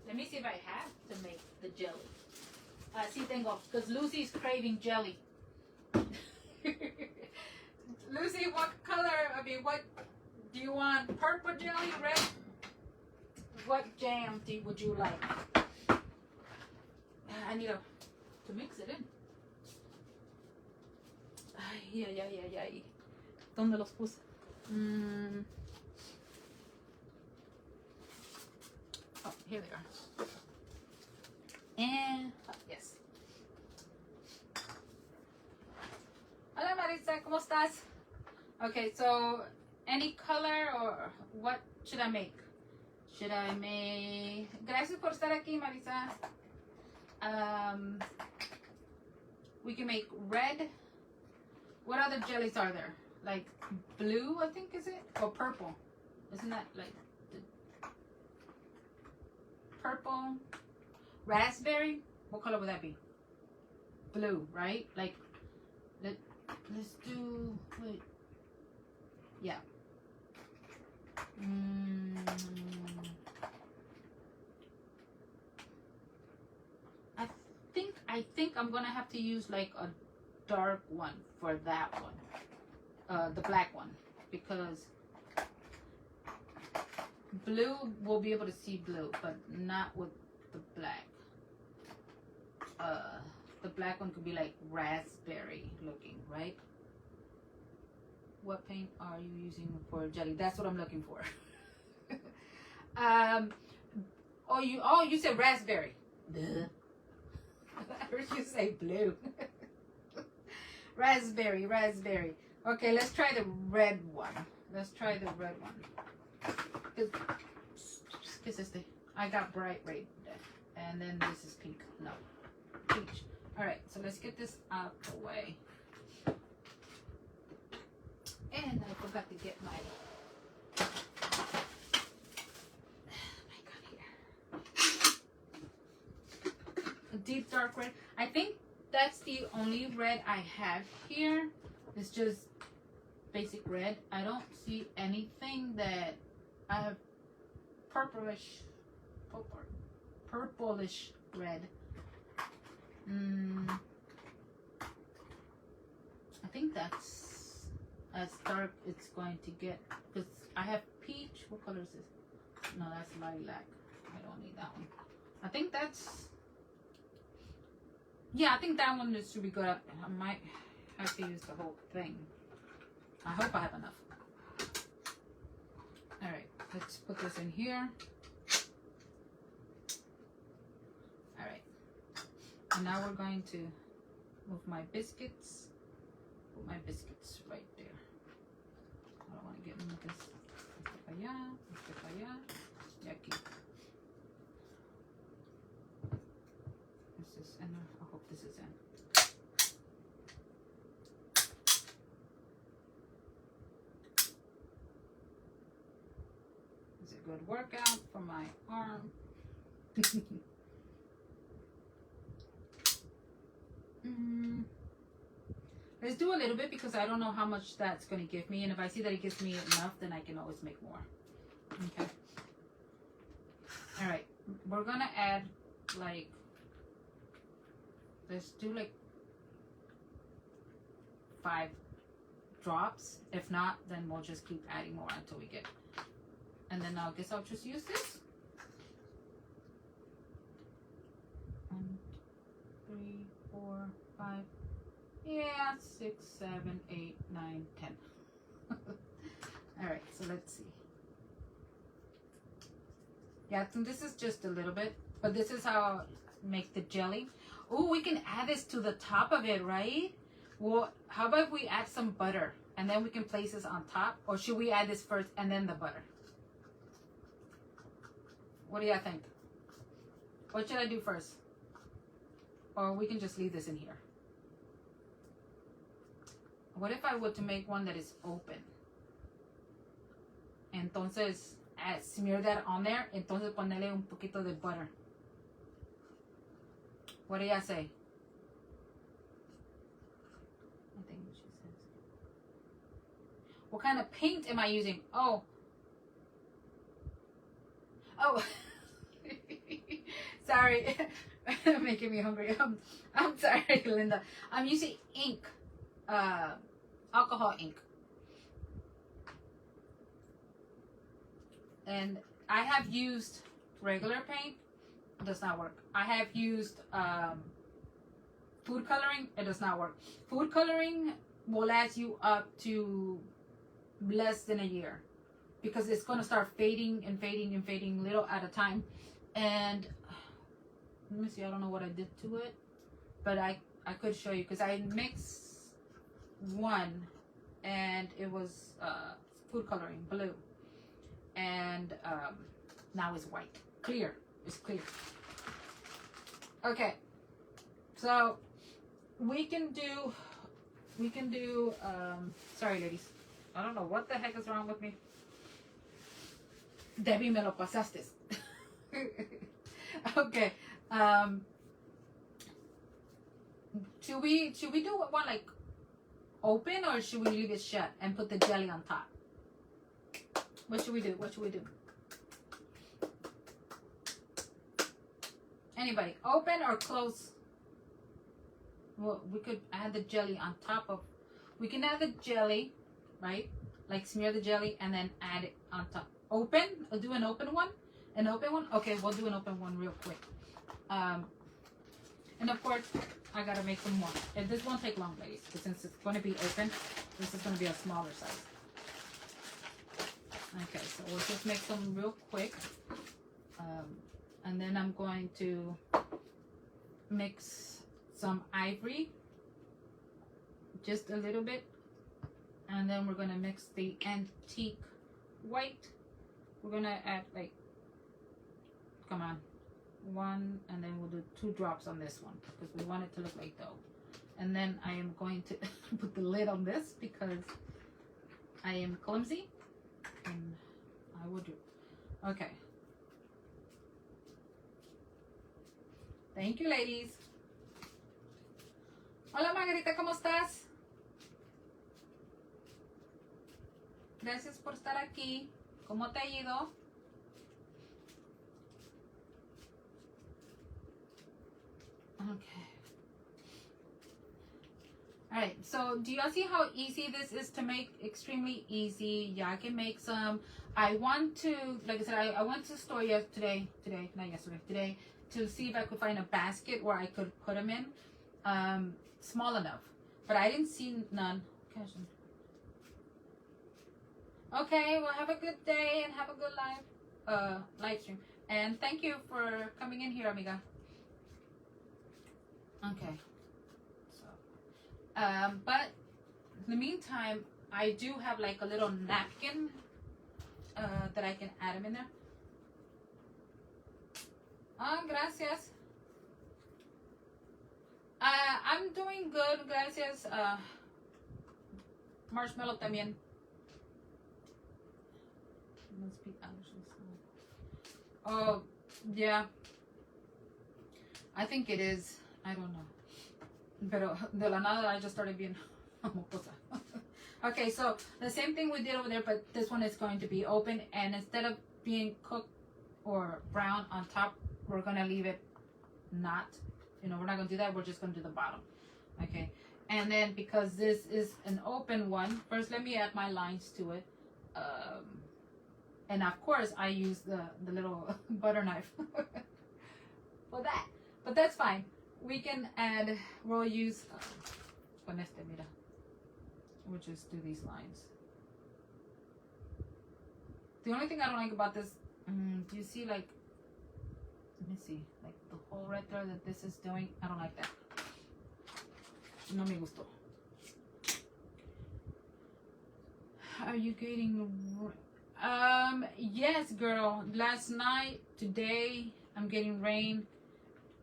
let me see if I have to make the jelly. Sí tengo, because Lucy's craving jelly. Lucy, what what do you want? Purple jelly, red? What jam would you like? I need to mix it in. Ay. ¿Dónde los puse? Oh, here they are. And yes. Hola Marisa, ¿cómo estás? Okay, so any color or what should I make? Gracias por estar aquí, Marisa. We can make red. What other jellies are there? Like blue, I think, is it? Or purple? Isn't that like the purple? Raspberry? What color would that be? Blue, right? Like, let's do, wait. Yeah. I think I'm gonna have to use like a dark one for that one, the black one, because blue we'll be able to see blue, but not with the black. The black one could be like raspberry looking, right? What paint are you using for jelly? That's what I'm looking for. You said raspberry. Duh. I heard you say blue. Raspberry. Okay, let's try the red one. I got bright red, and then this is pink. No, peach. All right, so let's get this out the way. And I forgot to get my deep dark red. I think that's the only red I have here. It's just basic red. I don't see anything that I have purplish red. I think that's as dark it's going to get, because I have peach. What color is this? No, that's lilac. I don't need that one. I think that's, yeah, I think that one should be good. I might have to use the whole thing. I hope I have enough. Alright, let's put this in here. Alright. And now we're going to move my biscuits. Put my biscuits right there. I don't want to get into this. Este para allá, y aquí. This is in. I hope this is in. It's a good workout for my arm. Let's do a little bit, because I don't know how much that's going to give me, and if I see that it gives me enough, then I can always make more. Okay. All right, we're going to add like, let's do like 5 drops. If not, then we'll just keep adding more until we get, and then I guess I'll just use this. 1, 2, 3, 4, 5. Yeah, 6, 7, 8, 9, 10. All right, so let's see. Yeah, so this is just a little bit, but this is how I make the jelly. Oh, we can add this to the top of it, right? Well, how about if we add some butter and then we can place this on top? Or should we add this first and then the butter? What do y'all think? What should I do first? Or we can just leave this in here. What if I were to make one that is open? Entonces, smear that on there. Entonces, ponerle un poquito de butter. What do y'all say? I think what she says. What kind of paint am I using? Oh. Sorry. Making me hungry. I'm sorry, Linda. I'm using ink. Alcohol ink. And I have used regular paint. It does not work. I have used food coloring. It does not work. Food coloring will last you up to less than a year because it's going to start fading and fading and fading little at a time. And let me see, I don't know what I did to it, but I could show you because I mixed one and it was food coloring blue, and now it's white, clear. It's clear. Okay, so we can do sorry ladies, I don't know what the heck is wrong with me. Debbie, me lo pasaste. Okay, should we do one like open, or should we leave it shut and put the jelly on top? What should we do? What should we do? Anybody? Open or close? Well, we could add the jelly on top of... We can add the jelly, right? Like smear the jelly and then add it on top. Open? I'll do an open one? An open one? Okay, we'll do an open one real quick. And of course, I gotta make some more. And this won't take long, ladies, because since it's going to be open, this is going to be a smaller size. Okay, so we'll just make some real quick. And then I'm going to mix some ivory, just a little bit. And then we're going to mix the antique white. We're going to add like, come on, 1, and then we'll do 2 drops on this one because we want it to look like dough. And then I am going to put the lid on this because I am clumsy and I will do. Okay. Thank you, ladies. Hola, Margarita, ¿cómo estás? Gracias por estar aquí. ¿Cómo te ha ido? Okay. Alright, so do y'all see how easy this is to make? Extremely easy. Y'all can make some. I want to, like I said, I went to the store today, to see if I could find a basket where I could put them in, small enough. But I didn't see none. Okay, well, have a good day and have a good live stream. And thank you for coming in here, amiga. Okay. So, but in the meantime, I do have like a little napkin that I can add them in there. Gracias. I'm doing good, gracias. Marshmallow también. Oh, yeah. I think it is. I don't know. Pero de la nada, I just started being mocosa. Okay, so the same thing we did over there, but this one is going to be open. And instead of being cooked or brown on top, we're going to leave it not. You know, we're not going to do that. We're just going to do the bottom. Okay. And then because this is an open one, first let me add my lines to it. And of course, I use the little butter knife for that. But that's fine. We can add, we'll use con este, mira. We'll just do these lines. The only thing I don't like about this, do you see like, let me see, like the hole right there that this is doing? I don't like that. No me gustó. Are you getting, yes, girl. Last night, today, I'm getting rain.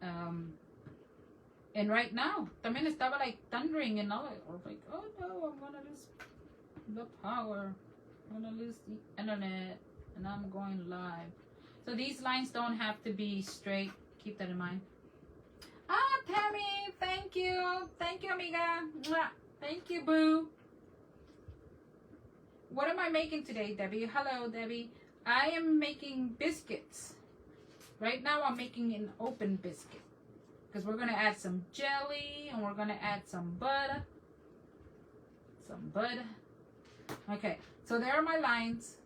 And right now, también estaba like thundering and all. I was like, oh no, I'm gonna lose the power. I'm gonna lose the internet. And I'm going live. So these lines don't have to be straight. Keep that in mind. Ah, Tammy, thank you. Thank you, amiga. Mwah. Thank you, boo. What am I making today, Debbie? Hello, Debbie. I am making biscuits. Right now, I'm making an open biscuit. Because we're going to add some jelly. And we're going to add some butter. Some butter. Okay. So there are my lines.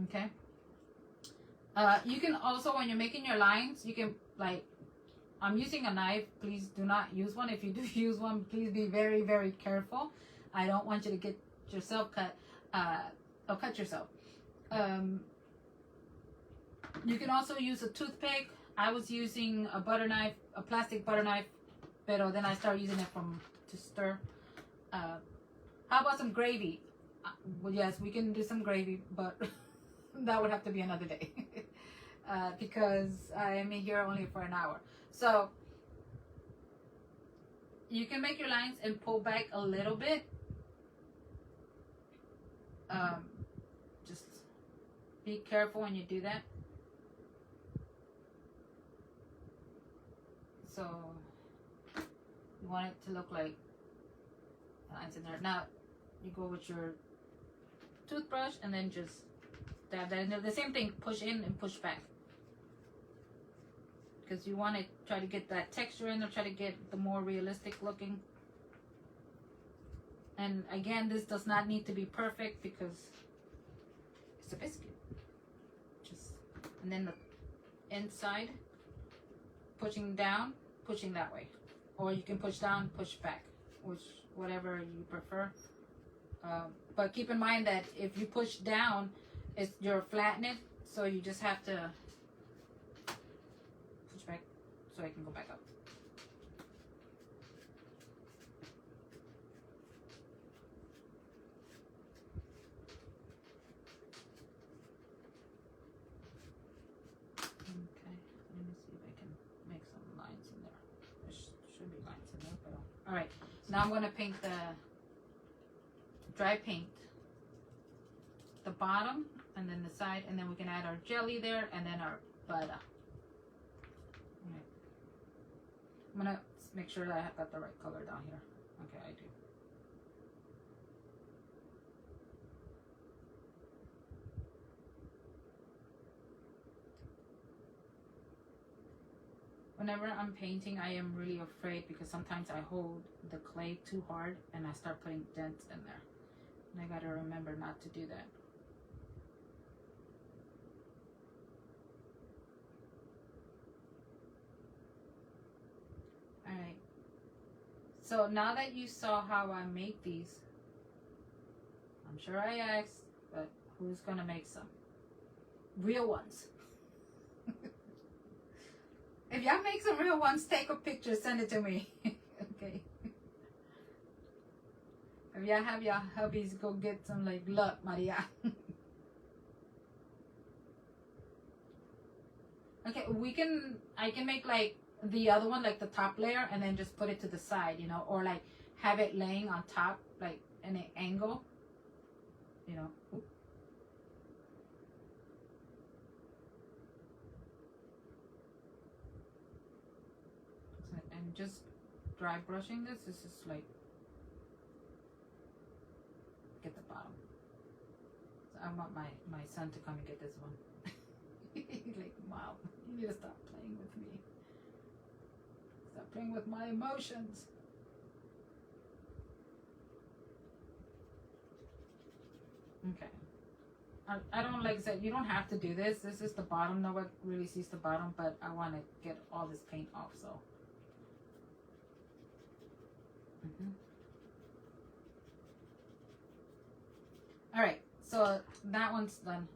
Okay. You can also, when you're making your lines, you can, like, I'm using a knife. Please do not use one. If you do use one, please be very, very careful. I don't want you to get yourself cut, or cut yourself. You can also use a toothpick. I was using a butter knife, a plastic butter knife, pero then I started using it to stir. How about some gravy? Well, yes, we can do some gravy, but that would have to be another day because I am here only for an hour. So you can make your lines and pull back a little bit. Just be careful when you do that. So you want it to look like lines in there. Now you go with your toothbrush and then just dab that in there. The same thing, push in and push back. Because you want to try to get that texture in there, try to get the more realistic looking. And again, this does not need to be perfect because it's a biscuit. Just, and then the inside, pushing down, pushing that way. Or you can push down, push back, whatever you prefer. But keep in mind that if you push down, you're flattening it, so you just have to push back so I can go back up. Okay, let me see if I can make some lines in there. There should be lines in there, but all right. Now I'm going to paint the dry paint the bottom and then the side, and then we can add our jelly there and then our butter. Right. I'm gonna make sure that I have got the right color down here. Okay, I do. Whenever I'm painting, I am really afraid because sometimes I hold the clay too hard and I start putting dents in there. And I gotta remember not to do that. Alright. So now that you saw how I make these, I'm sure I asked, but who's gonna make some? Real ones. If y'all make some real ones, take a picture, send it to me. Okay. If y'all have your hubbies, go get some like luck, Maria. Okay, I can make like the other one, like the top layer, and then just put it to the side, you know, or like have it laying on top, like in an angle, you know. Oops. And just dry brushing this is just like get the bottom. So I want my son to come and get this one. Like, Mom, you need to stop playing with me. Stop playing with my emotions. Okay. I don't, like I said, you don't have to do this. This is the bottom. No one really sees the bottom, but I want to get all this paint off, so. All right, so that one's done.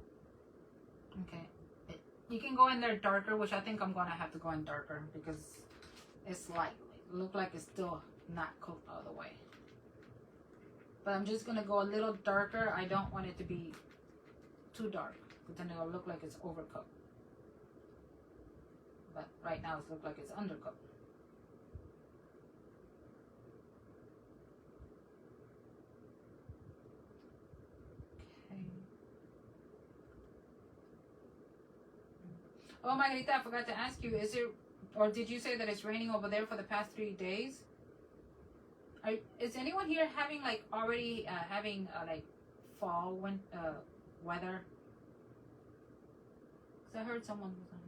Okay, you can go in there darker, which I think I'm gonna have to go in darker because it's light. It look like it's still not cooked all the way. But I'm just gonna go a little darker. I don't want it to be too dark, but then it'll look like it's overcooked. But right now it looks like it's undercooked. Okay. Oh, Margarita, I forgot to ask you, is it, or did you say that it's raining over there for the past 3 days? Is anyone here having like already having like fall weather? Cause I heard someone was on.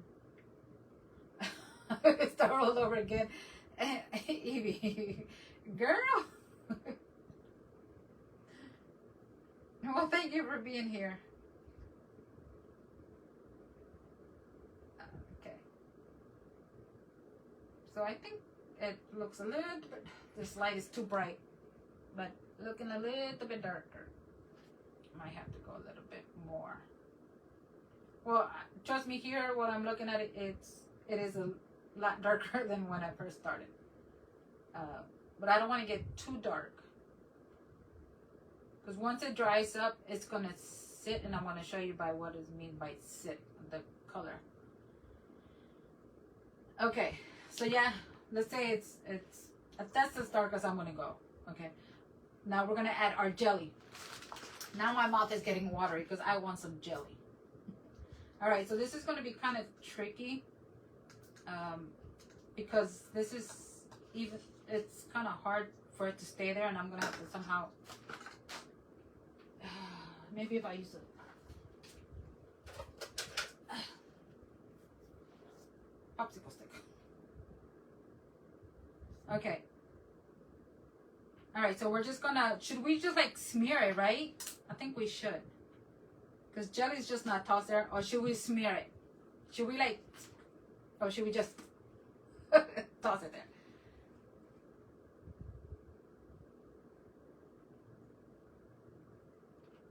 Start all over again. Evie, girl. Well, thank you for being here. Okay. So I think it looks a little bit, this light is too bright, but looking a little bit darker. Might have to go a little bit more. Well, trust me, here while I'm looking at it, it is a lot darker than when I first started. But I don't want to get too dark, because once it dries up, it's gonna sit, and I'm gonna show you by what is mean by sit, the color. Okay, so yeah, let's say it's that's as dark as I'm gonna go. Okay, now we're gonna add our jelly. Now my mouth is getting watery because I want some jelly. All right, so this is gonna be kind of tricky because this is it's kind of hard for it to stay there, and I'm gonna have to somehow maybe if I use a popsicle stick. Okay. All right, so we're just gonna, should we just like smear it, right? I think we should. Because jelly's just not tossed there. Or should we smear it? Should we like, or should we just toss it there?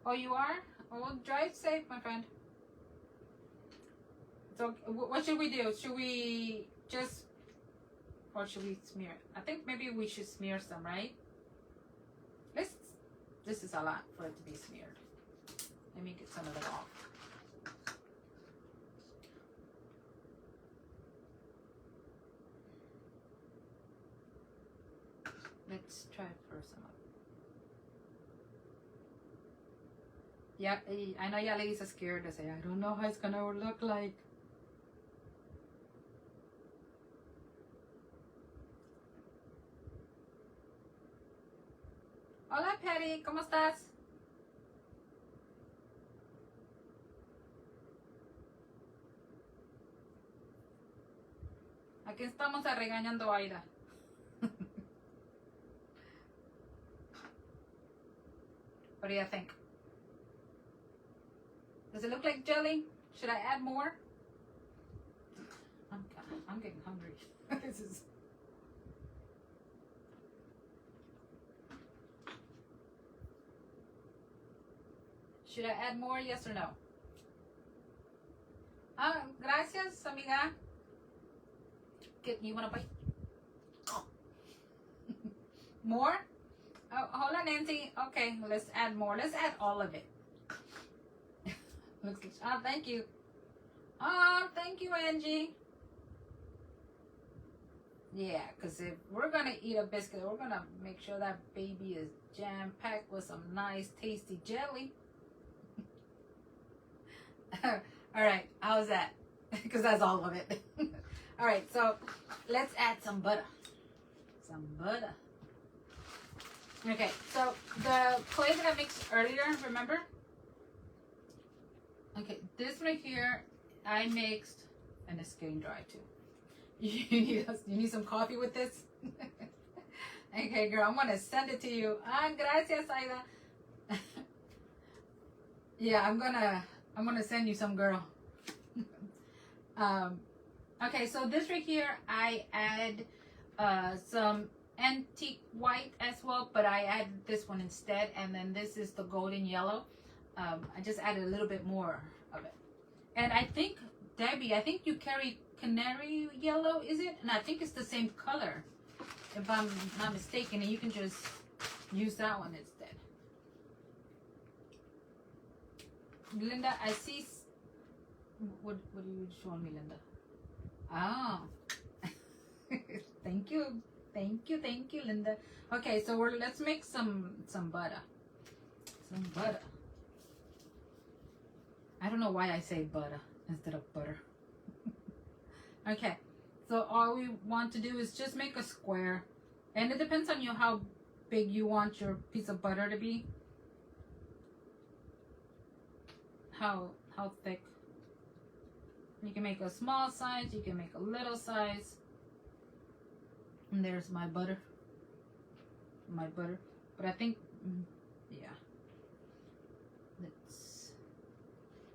Oh, you are? Oh, well, drive safe, my friend. So what should we do? Should we just, or should we smear it? I think maybe we should smear some, right? This is a lot for it to be smeared. Let me get some of it off. Let's try for some of it. Yeah, I know y'all ladies are scared to say, I don't know how it's gonna look like. Hola, Patty, ¿cómo estás? Aquí estamos regañando a Aida. What do you think? Does it look like jelly? Should I add more? I'm getting hungry. This is... Should I add more? Yes or no? Gracias, amiga. You want a bite? More? Oh, hold on, Nancy. Okay, let's add more. Let's add all of it. Oh, thank you. Oh, thank you, Angie. Yeah, because if we're going to eat a biscuit, we're going to make sure that baby is jam-packed with some nice, tasty jelly. All right, how's that? Because that's all of it. All right, so let's add some butter. Some butter. Okay, so the clay that I mixed earlier, remember? Okay, this right here, I mixed, and it's getting dry too. You need some coffee with this? Okay, girl, I'm gonna send it to you. Gracias, Aida. Yeah, I'm gonna send you some, girl. Okay, so this right here, I add some antique white as well, but I added this one instead, and then this is the golden yellow. I just added a little bit more of it. And I think, Debbie, I think you carry canary yellow, is it? And I think it's the same color, if I'm not mistaken, and you can just use that one instead. Linda, I see. What are you showing me, Linda? Oh. Thank you. Thank you, Linda. Okay, so let's make some butter. Some butter. I don't know why I say butter instead of butter. Okay, so all we want to do is just make a square, and it depends on you how big you want your piece of butter to be. How thick. You can make a small size, you can make a little size. And there's my butter. But I think, yeah.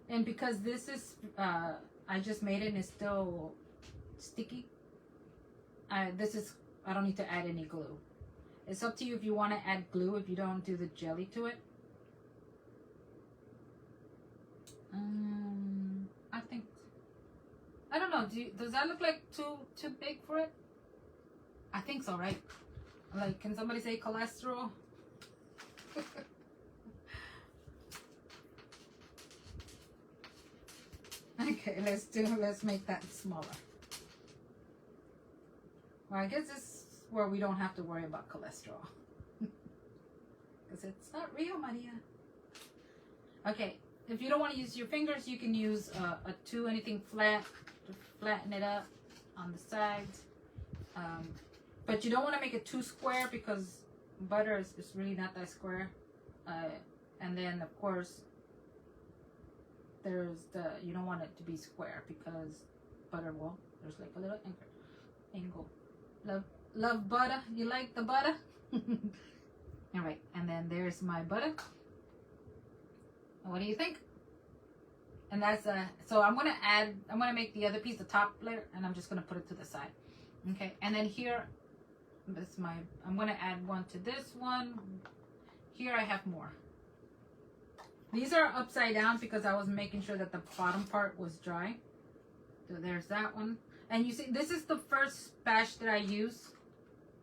And because this is, I just made it and it's still sticky. I don't need to add any glue. It's up to you if you want to add glue, if you don't do the jelly to it. I think, I don't know, does that look like too big for it? I think so, right? Like, can somebody say cholesterol? Okay, let's make that smaller. Well, I guess this is where we don't have to worry about cholesterol. Because it's not real, Maria. Okay, if you don't want to use your fingers, you can use anything flat to flatten it up on the sides. But you don't want to make it too square because butter is really not that square. And then, of course, you don't want it to be square because butter there's like a little angle. Love butter. You like the butter? All right, and then there's my butter. What do you think? And that's so I'm gonna make the other piece the top layer, and I'm just gonna put it to the side. Okay, and then here, I'm gonna add one to this one. Here I have more. These are upside down because I was making sure that the bottom part was dry. So there's that one. And you see, this is the first batch that I use.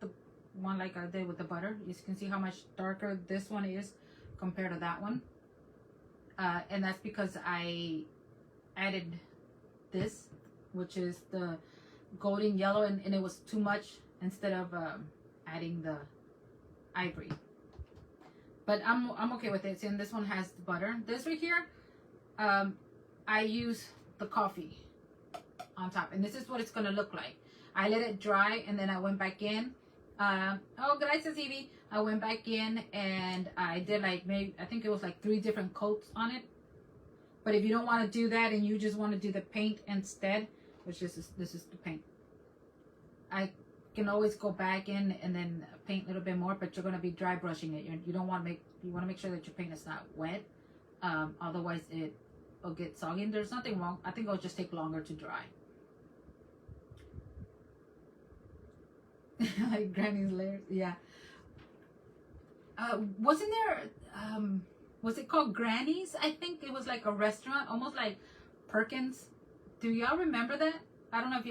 The one like I did with the butter. You can see how much darker this one is compared to that one. And that's because I added this, which is the golden yellow, and it was too much instead of adding the ivory. But I'm okay with it. See, and this one has the butter. This right here, I use the coffee on top, and this is what it's gonna look like. I let it dry, and then I went back in. Oh, gracias, Evie. I went back in and I did I think it was like 3 different coats on it. But if you don't want to do that and you just want to do the paint instead, which this is the paint, I can always go back in and then paint a little bit more, but you're going to be dry brushing it. You don't want to you want to make sure that your paint is not wet. Otherwise it will get soggy, and there's nothing wrong. I think it'll just take longer to dry. Like Granny's layers, yeah. Wasn't there, was it called Granny's? I think it was like a restaurant, almost like Perkins. Do y'all remember that? I don't know if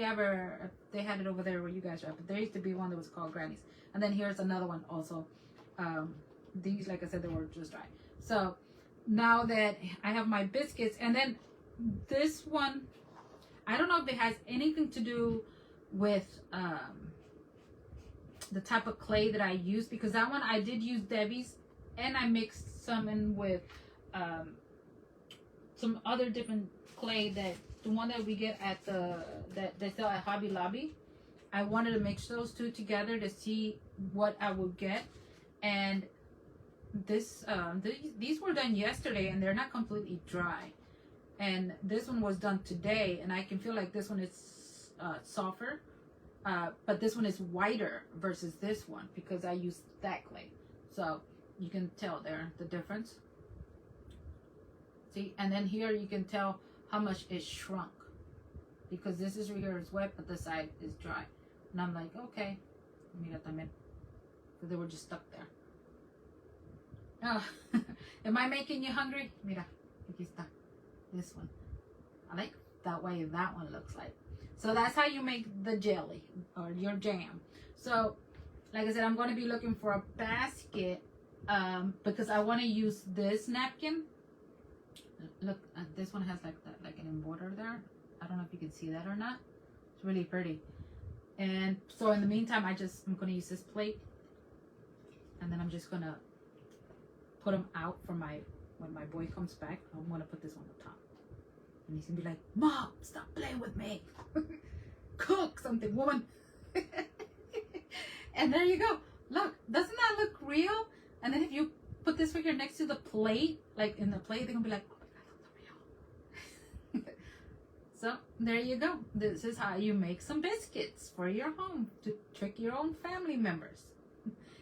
they had it over there where you guys are, but there used to be one that was called Granny's. And then here's another one also. These, like I said, they were just dry. So now that I have my biscuits, and then this one, I don't know if it has anything to do with the type of clay that I use, because that one I did use Debbie's, and I mixed some in with some other different clay, that the one that we get at that they sell at Hobby Lobby. I wanted to mix those two together to see what I would get, and these were done yesterday and they're not completely dry, and this one was done today, and I can feel like this one is softer. But this one is whiter versus this one because I used that clay. So you can tell there the difference. See, and then here you can tell how much it shrunk, because this is right here is wet, but the side is dry. And I'm like, okay, mira también. because they were just stuck there. Oh, am I making you hungry? Mira, aquí está. This one. I like that way that one looks like. So that's how you make the jelly or your jam. So, like I said, I'm going to be looking for a basket because I want to use this napkin. Look, this one has like an embroider there. I don't know if you can see that or not. It's really pretty. And so in the meantime, I'm going to use this plate, and then I'm just going to put them out for when my boy comes back. I'm going to put this on the top. And he's going to be like, Mom, stop playing with me. Cook something, woman. And there you go. Look, doesn't that look real? And then if you put this figure next to the plate, like in the plate, they're going to be like, oh my God, that's real. So there you go. This is how you make some biscuits for your home to trick your own family members.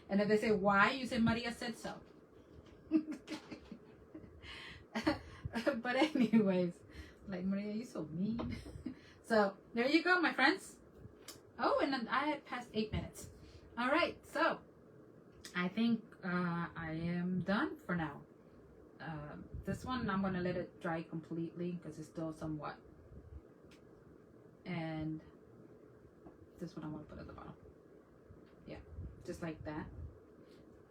And if they say, why? You say, Maria said so. But anyways, like, Maria, you're so mean. So there you go, my friends. Oh, and then I had passed 8 minutes. All right, so I think I am done for now. This one, I'm going to let it dry completely because it's still somewhat. And this one I'm going to put at the bottom. Yeah, just like that.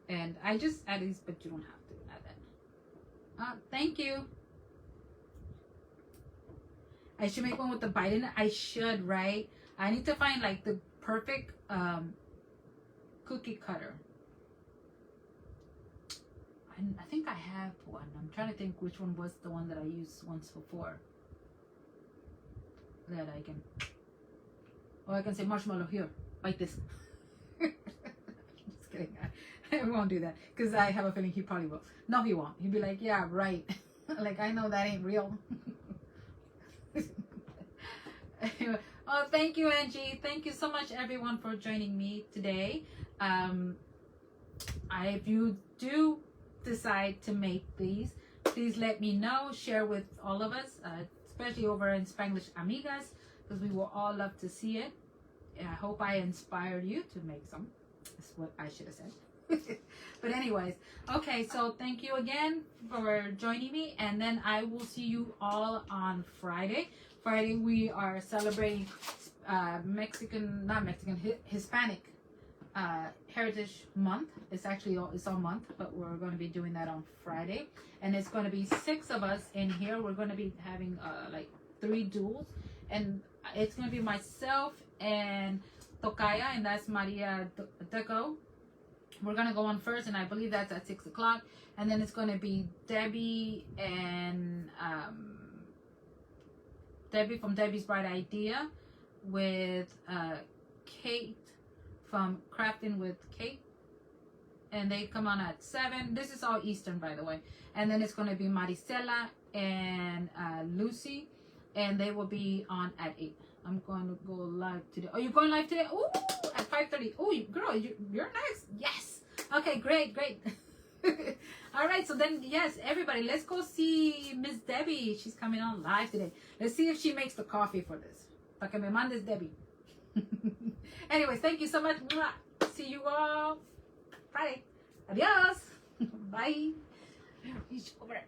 And I just add these, but you don't have to add that. Thank you. I should make one with the bite in it. I should, right? I need to find like the perfect cookie cutter. I think I have one. I'm trying to think which one was the one that I used once before. That I can. Or I can say marshmallow here, like this. Just kidding. I won't do that because I have a feeling he probably will. No, he won't. He'll be like, yeah, right. Like, I know that ain't real. Anyway, oh, thank you, Angie. Thank you so much, everyone, for joining me today. If you do decide to make these, please let me know. Share with all of us, especially over in Spanglish Amigas, because we will all love to see it. I hope I inspired you to make some. That's what I should have said. But anyways, okay, so thank you again for joining me, and then I will see you all on Friday. Friday we are celebrating Hispanic Heritage Month. It's actually all month, but we're going to be doing that on Friday, and it's going to be 6 of us in here. We're going to be having like 3 duels, and it's going to be myself and Tocaya, and that's Maria Deco. We're going to go on first, and I believe that's at 6 o'clock. And then it's going to be Debbie and Debbie from Debbie's Bright Idea with Kate from Crafting with Kate. And they come on at 7. This is all Eastern, by the way. And then it's going to be Maricela and Lucy. And they will be on at 8. I'm going to go live today. Oh, you're going live today? Ooh, at 5:30. Oh, girl, you're next. Yes. Okay, great. All right, so then, yes, everybody, let's go see Miss Debbie. She's coming on live today. Let's see if she makes the coffee for this. Para que me mandes, Debbie. Anyways, thank you so much. See you all Friday. Adios. Bye. Reach over.